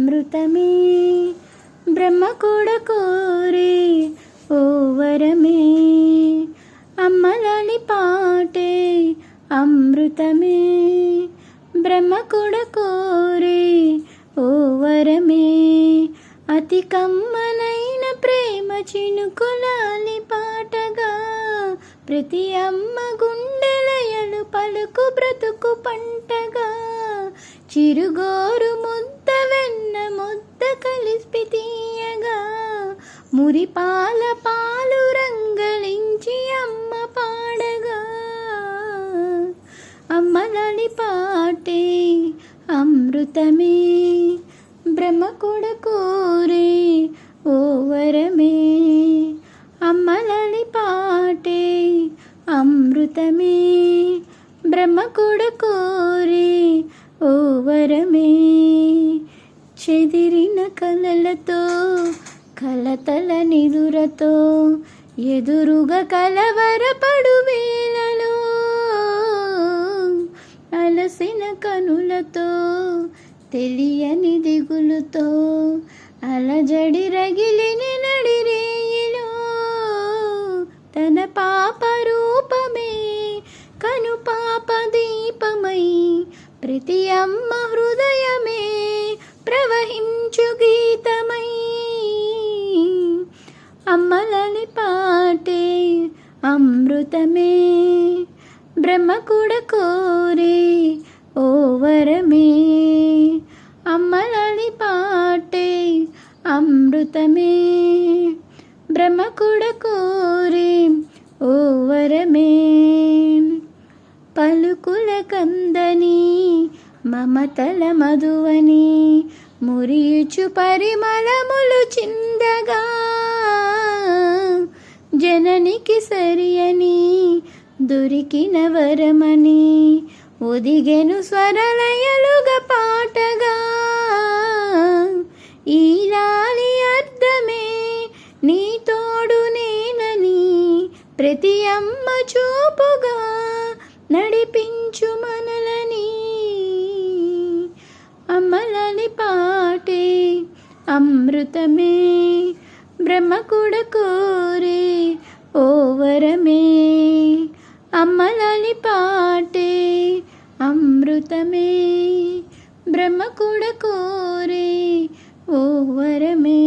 అమృతమే బ్రహ్మ కూడా కోరే ఓ వరమే అమ్మలాలి పాటే అమృతమే బ్రహ్మ కూడా కోరే ఓ వరమే అతి కమ్మనైన ప్రేమ చినుకులాలి పాటగా ప్రతి అమ్మ గుండెలయలు పలుకు బ్రతుకు పంటగా చిరుగోరు ముద్ద వెన్న ముద్ద కలిసి తీయగా మురిపాల పాలు రంగలించి అమ్మ పాడగా అమ్మలాలి పాటే అమృతమే బ్రహ్మ కూడా కోరే ఓ వరమే అమ్మలాలి పాటే అమృతమే బ్రహ్మ కూడా కోరే ఓ వరమే చెదిరిన కలలతో కలతల నిదురతో ఎదురుగా కలవరపడు వేళలో అలసిన కనులతో తెలియని దిగులుతో అలజడి రగిలిన నడిరేయిలో తన పాప రూపమే కను పాప దీపమై ప్రతి అమ్మ హృదయమే ప్రవహించు గీతమై అమ్మలాలి పాటే అమృతమే బ్రహ్మ కూడా కోరే ఓ వరమే అమ్మలాలి పాటే అమృతమే బ్రహ్మ కూడా కోరే ఓ వరమే పలుకుల కందని మమతల మధువని మురియుచు పరిమళములు చిందగా జననికి సరియని దొరికిన వరమని ఒదిగెను స్వరలయలుగా పాటగా ఈ లాలి అర్థమే నీ తోడు నేనని ప్రతి అమ్మ చూపుగా నడిపించు మనలని అమ్మలాలి పాటే అమృతమే బ్రహ్మ కూడా కోరే ఓ వరమే అమ్మలాలి పాటే అమృతమే బ్రహ్మ కూడా కోరే ఓ వరమే.